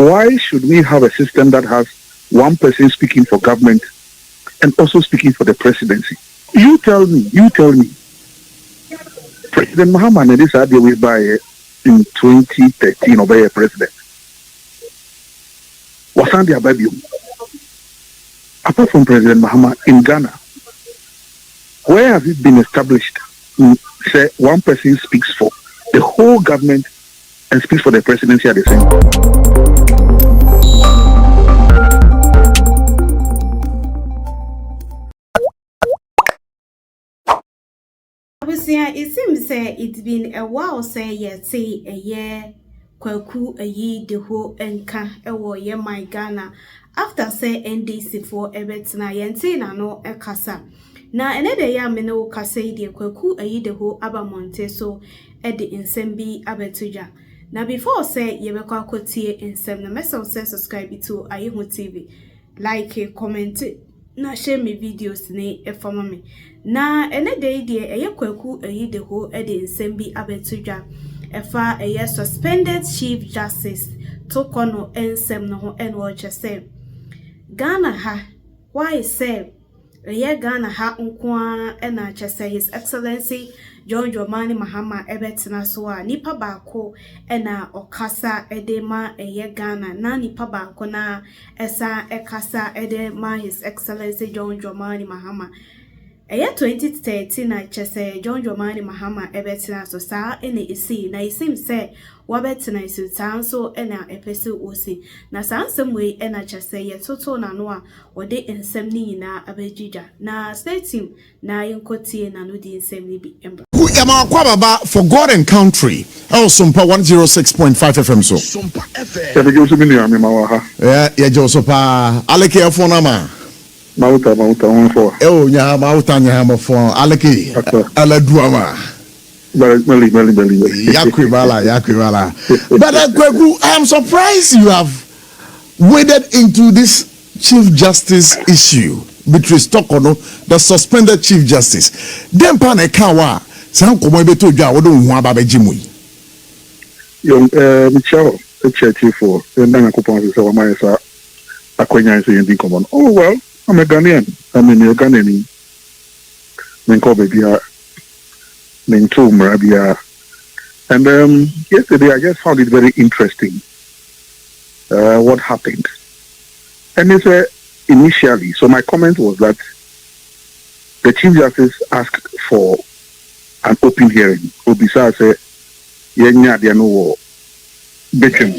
Why should we have a system that has one person speaking for government and also speaking for the presidency? You tell me. President Mahama&NDC had the way by in 2013 or by a president. Wasn't there baby? Apart from President Mahama in Ghana, where has it been established? Say one person speaks for the whole government and speaks for the presidency at the same time. It seems it's been a while say a year Koku Anyidoho enka ewo ye my Ghana after say NDC for ebetina yente na no ekasa na ene de ya me no kasa de Koku Anyidoho abamonte so e de nsem bi abetuja na before say ye bekwa akotie nsem na message say subscribe to Ayehu TV, like, comment na share me videos ne efama me na ene de eye Koku Anyidoho e de nsem bi abetuja efa eye suspended chief justice tokono ensem no ho enwo chese Ghana ha why say eye Ghana ha nkoa ena chese His Excellency John Dramani Mahama ebetena so a nipa baako ena okasa edema eye Ghana na nipa baako na esa ekasa edema His Excellency John Dramani Mahama. Eye 2013 na chese John Dramani Mahama ebetena so sa ene isi na isim se wabetena isu tanso ena epese osi na sansem we ena chese ye toto na no a ode ensem ni nyina abejija na state team na yenkotie na no di ensem ni bi emba Yama Baba for God and Country. Oh, Sumpa 106.5 FM so. Sumpa FM. Yeah, Josepa. Aleke Fonama. Mauta on for. Oh, nya mauta nya for Aleke. Ala duama. Yakwibala. But Koku, I am surprised you have waded into this Chief Justice issue between Stokono, the suspended Chief Justice. Then Panekawa. San komo beto dwa wo do hu aba beji mu yi yo Michelle for ndanga kupon se wa mai sa akwenya nso yendi komo. Oh well, I'm a Ghanaian. I'm a Ghanaian. Menko bebia mento mrabia. And yesterday I just found it very interesting what happened. And it's initially, so my comment was that the Chief Justice asked for an open hearing. Obisa say yenya dia no wo bekem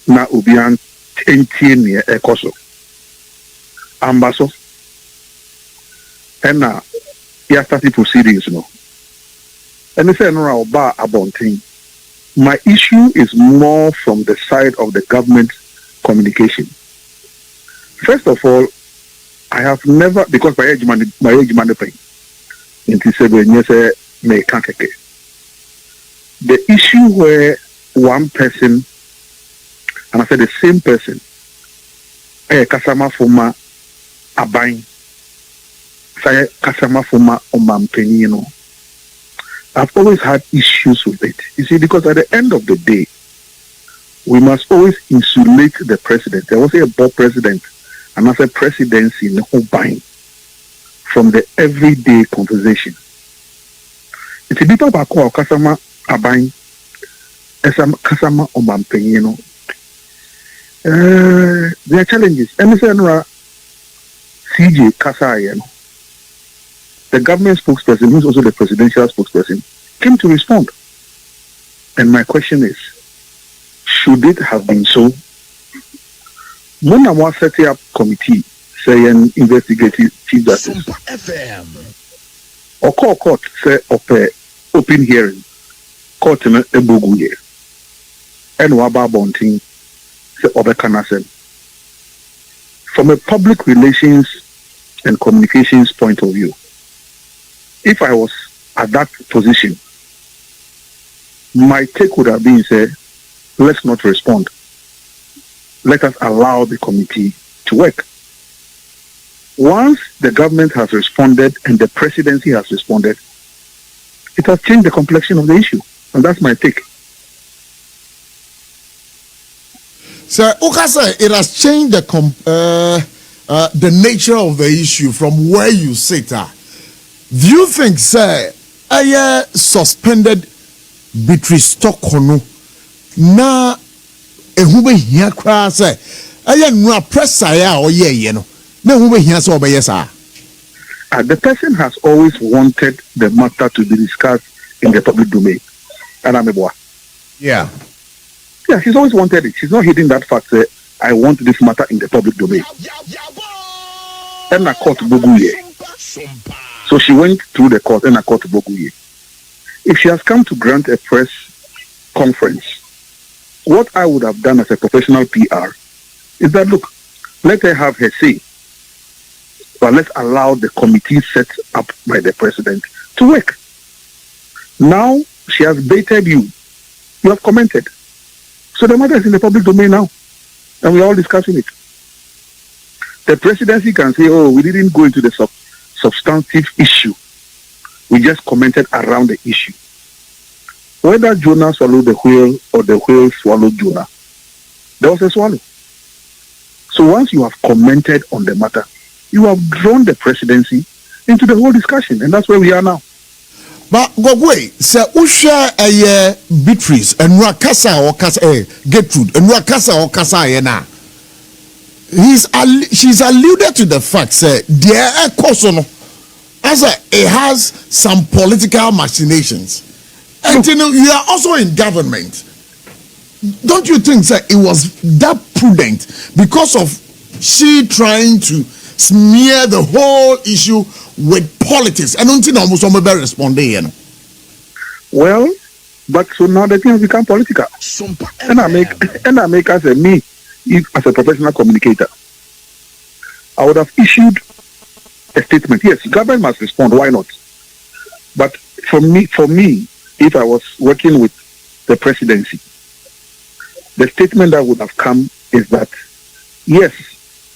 na obian entie ne ekoso ambaso and na ya started proceedings no and they say no oba abontin. My issue is more from the side of the government communication. First of all, I have never, because my age man pay the issue where one person, and I said the same person, kasama fuma abain, say kasama fuma omampenino. I've always had issues with it. You see, because at the end of the day, we must always insulate the president. There was a board president, and I said presidency in the whole buying from the everyday conversation. It's a bit of a call, Kasama Abain, Kasama Omampenino. There are challenges. MSNRA CJ Kasayan, the government spokesperson, who's also the presidential spokesperson, came to respond. And my question is, should it have been so? When I was setting up committee, say an investigative Chief Justice, or call court say open hearing, court in a bugu here, and waba bonting say obekanasen. From a public relations and communications point of view, if I was at that position, my take would have been say, let's not respond. Let us allow the committee to work. Once the government has responded and the presidency has responded, it has changed the complexion of the issue. And that's my take. So, Okasa, it has changed the nature of the issue from where you sit. Do you think, sir, I suspended between Stockholm na ehube hia kra say I no pressure ya or ye no na ehube hia so obeye sa. The person has always wanted the matter to be discussed in the public domain. Yeah. Yeah, she's always wanted it. She's not hiding that fact. I want this matter in the public domain. And a court Boguye. So she went through the court and a court Boguye. If she has come to grant a press conference, what I would have done as a professional PR is that, look, let her have her say, but let's allow the committee set up by the president to work. Now she has baited you. You have commented. So the matter is in the public domain now, and we're all discussing it. The presidency can say, oh, we didn't go into the substantive issue. We just commented around the issue. Whether Jonah swallowed the whale or the whale swallowed Jonah, there was a swallow. So once you have commented on the matter, you have drawn the presidency into the whole discussion, and that's where we are now. But go away, sir. Usha Beatrice and Rakasa or Kasa Gertrude and Rakasa or Kasa na. She's alluded to the fact, sir. There question as it has some political machinations, and you are also in government. Don't you think, sir, it was that prudent because of she trying to smear the whole issue with politics? I don't think almost somebody responding. Well, but so now the thing has become political. And I make as a me, as a professional communicator, I would have issued a statement. Yes, government must respond. Why not? But for me, if I was working with the presidency, the statement that would have come is that yes,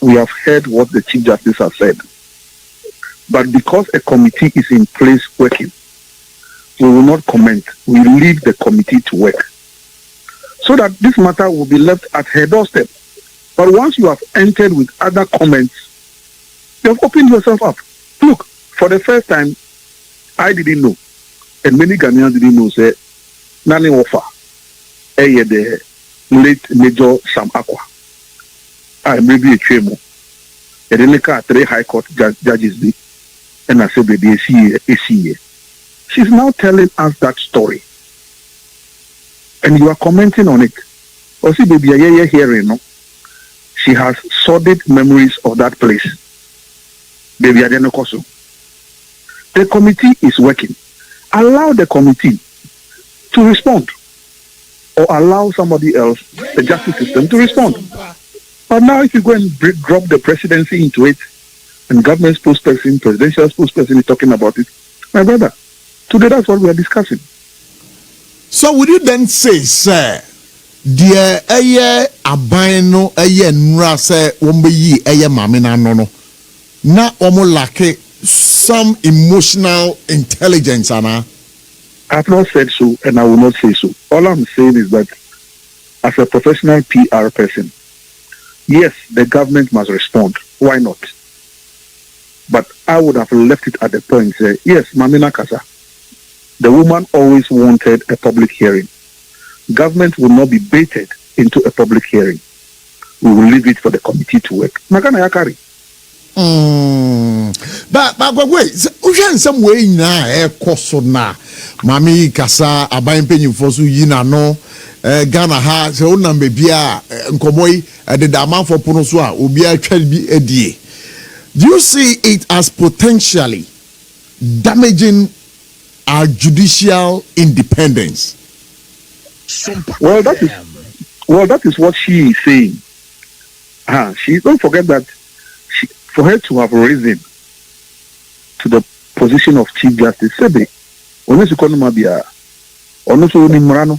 we have heard what the Chief Justice has said. But because a committee is in place working, we will not comment. We leave the committee to work. So that this matter will be left at her doorstep. But once you have entered with other comments, you have opened yourself up. Look, for the first time, I didn't know, and many Ghanaians didn't know, say, Nani Wafa, the late Major Sam Akwa. I may be a chemo. And then look at 3 High Court judges be, and I said, the ACA. She's now telling us that story. And you are commenting on it. Or see, baby, you're hearing, no? She has sordid memories of that place. Baby, I didn't know. The committee is working. Allow the committee to respond. Or allow somebody else, the justice system, to respond. But now if you go and drop the presidency into it, and government spokesperson, presidential spokesperson is talking about it, my brother, today that's what we are discussing. So would you then say, sir, dear abino nra say wombeyi mamina no na omo lake some emotional intelligence, Anna? I have not said so, and I will not say so. All I'm saying is that as a professional PR person, yes, the government must respond. Why not? But I would have left it at the point, say, yes, Mamina Kasa, the woman always wanted a public hearing. Government will not be baited into a public hearing. We will leave it for the committee to work. Magana Yakari. But wait, in some way na koso na Mami Kasa abayin penyin fosu yina no Ghana ha se o number bia nkomoi the demand for pono so a obi atwa bi edie. Do you see it as potentially damaging our judicial independence? Well, that is what she is saying. She don't forget that for her to have risen to the position of Chief Justice, Sebe, when you call him Mabia, or no so Nimrano,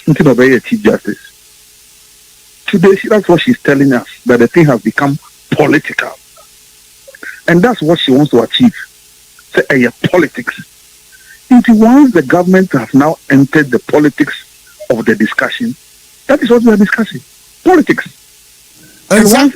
until a Chief Justice. Today, that's what she's telling us, that the thing has become political. And that's what she wants to achieve. Say, politics. Once the government has now entered the politics of the discussion, That is what we are discussing. Politics. And some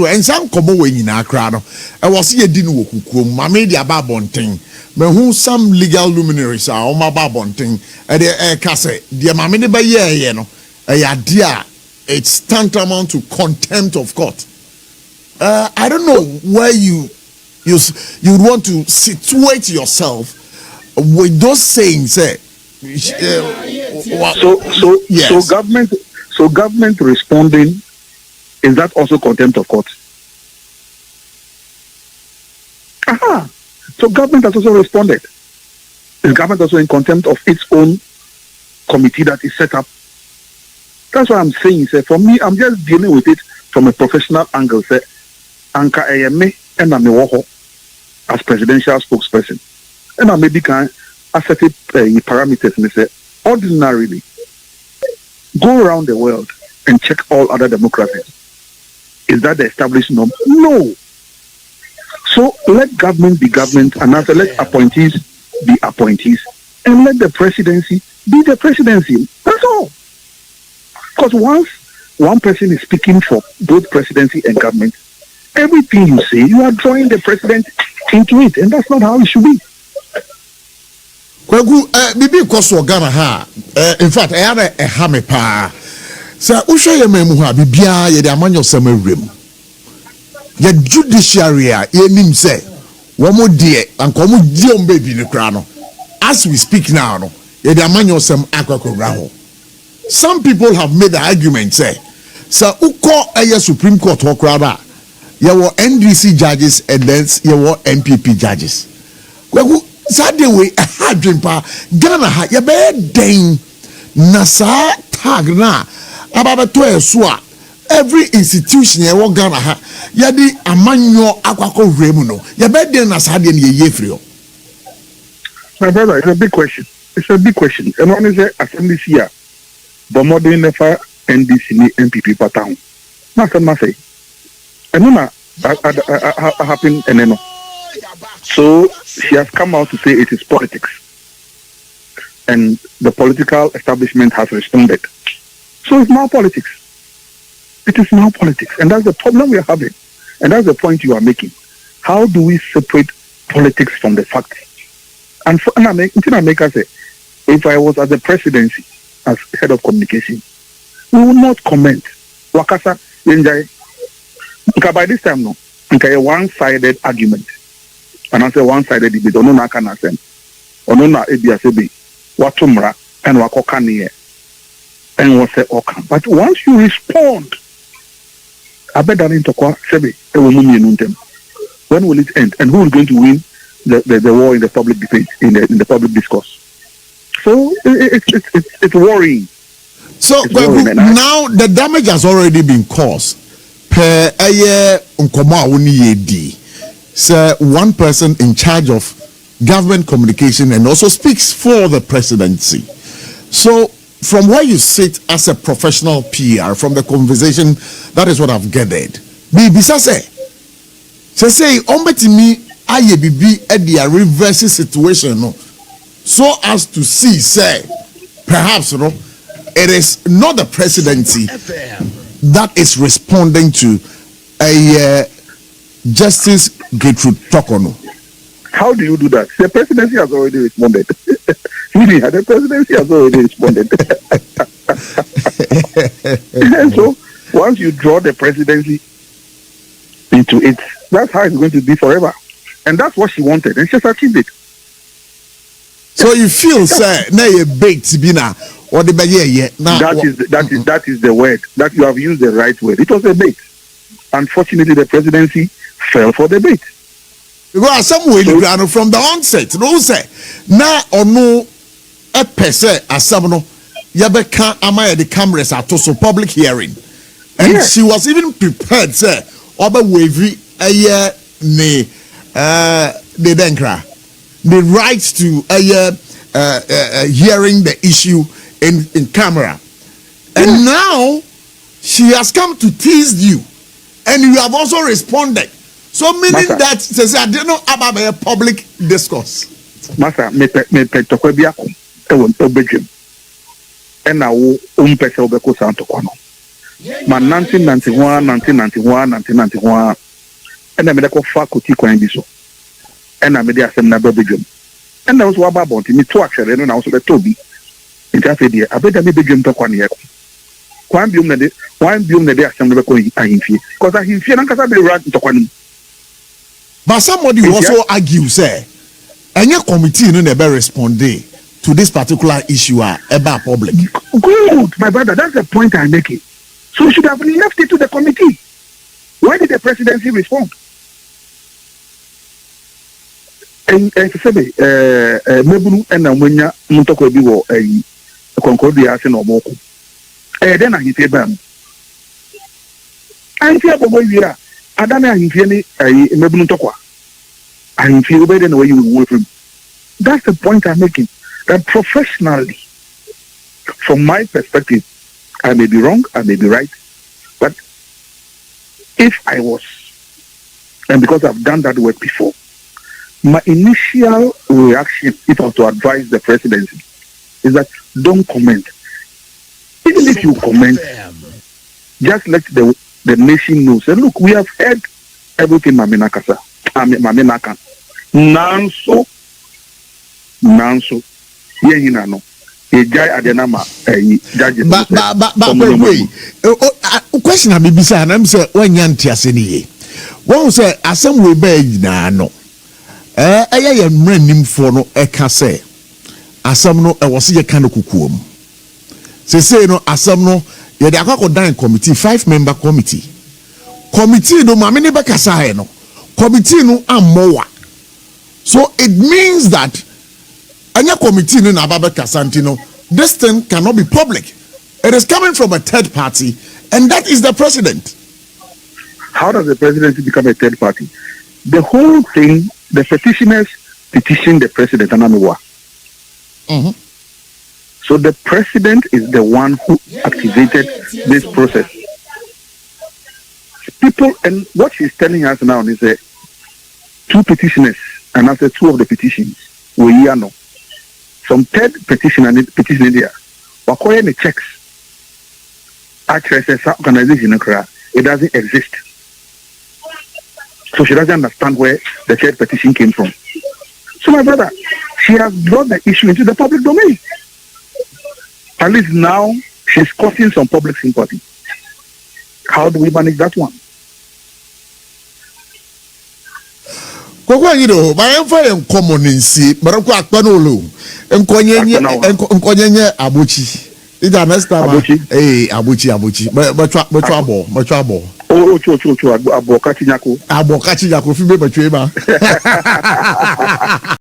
and some come away in Accra. I was here dinner with Mamma Babonting. But who some legal luminaries are on my Babonting at the Casse, dear Mamma by ye, a idea. It's tantamount to contempt of court. I don't know where you want to situate yourself with those sayings. So government responding, is that also contempt of court? Aha. So government has also responded. Is government also in contempt of its own committee that is set up? That's what I'm saying. Say, for me, I'm just dealing with it from a professional angle. Say, Anka Ayame and Amewoho as presidential spokesperson. And I maybe can assert parameters and say, ordinarily, go around the world and check all other democracies. Is that the established norm? No. So let government be government, and also let appointees be appointees, and let the presidency be the presidency. That's all. Because once one person is speaking for both presidency and government, everything you say, you are drawing the president into it, and that's not how it should be. Koku, bibi koso Ghana ha. In fact, I had a hame pa. Sa usho ye memu ha bibia ye de amanyo sema rem. Ye judiciary ye nim se womo de anko mo die ombe bi ne kra no. As we speak now no, ye de amanyo sem akwakwra ho. Some people have made the argument say, sa uko eye Supreme Court ho kra ba. Ye were NDC judges and then ye were NPP judges. Koku Saturday way a hard pa Ghana ha ya be den na sa tag na ababa to esua every institution ya wo Ghana ha ya di amanyo akwakọ remu no ya be den na sa de ne ye free. My brother, it's a big question. It's a big question. And one is assembly here, but more than never NDC ni MPP pattern. Nothing say. And no happen and no. So she has come out to say it is politics. And the political establishment has responded. So it's now politics. It is now politics. And that's the problem we are having. And that's the point you are making. How do we separate politics from the facts? And for America say, if I was at the presidency as head of communication, we will not comment. Wakasa, by this time, no. A one-sided argument. And I say one-sided debate. Ono na kana sem. Ono na ebiasebe. Watumra and wakokaniye. And what say okan. But once you respond, I bet that into kwa sebe. When will it end? And who is going to win the war in the public debate, in the public discourse? So it's worrying. So now the damage has already been caused. Per aye unkomo awuni yedi. Sir, one person in charge of government communication and also speaks for the presidency. So, from where you sit as a professional PR, from the conversation, that is what I've gathered. Bisa say, ombetimi aye bibi edia reverse situation no, so as to see, say, perhaps no, it is not the presidency that is responding to a Justice Gertrude Tokono. How do you do that? The presidency has already responded. The presidency has already responded. And so, once you draw the presidency into it, that's how it's going to be forever. And that's what she wanted, and she's achieved it. So you feel, sir, now you baked bina or the that is the word that you have used the right word. It was a bait. Unfortunately, the presidency fell for the bait. Because some way from the onset, no say now or no a pese asabno yabeka amaya the cameras at also public hearing, and yes. She was even prepared, say oba wavy a year ne the denkra the right to a year hearing the issue in camera, and now she has come to tease you. And you have also responded. So meaning Masa, that says I don't know about a public discourse. Masa, me and now umpesa obeko santo kwano. Man 1991, and I made a faculty coin biso. And I made a seminar bedroom. And I was about me to actually, and also the Toby. It has a dear, I bet I made a dream to one year. One bium the day assembly because I hear Nankasa be right to one. But somebody will also argue, say, and your committee no never respond to this particular issue about public. Good, my brother, that's the point I'm making. So you should have left it to the committee. Why did the presidency respond? And Sebe, Mebunu and Amwenya Muntoko Biwo, a Concordia or Moko. Then I hear them. I hear the way we are. I don't know if any Mebunu Tokwa. I feel better the way you work him. That's the point I'm making. That professionally, from my perspective, I may be wrong, I may be right, but if I was, and because I've done that work before, my initial reaction, if I was to advise the presidency, is that don't comment. Even if you comment, just let the nation know. Say, look, we have heard everything Maminaka. Nanso, no. But wait, question I be say, and I'm say when yanti aseni. One say asem we be na no. Ye mranim for no eka say asem no e wose ye kan kukuom. Say no asem no ye de akwa dan committee 5-member committee. Committee no ma me ne be kasa he no. Committee no ammowa. So it means that any committee in Ababa Kasantino, this thing cannot be public. It is coming from a third party, and that is the president. How does the presidency become a third party? The whole thing, the petitioners petition the president, Anamiwa. So the president is the one who activated this process. People, and what she's telling us now is that 2 petitioners, and after 2 of the petitions, we hear no. Some third petition there, we're the checks. Actually, organization, it doesn't exist. So she doesn't understand where the third petition came from. So my brother, she has brought the issue into the public domain. At least now, she's causing some public sympathy. How do we manage that one? Koku Anyidoho, my info common in see, but I'm quite panolo. Nkonyenye abuchi. Is that next time? Abuchi. But trouble. Oh, abo kachinyako. Abo kachinyako fi be betwe ba.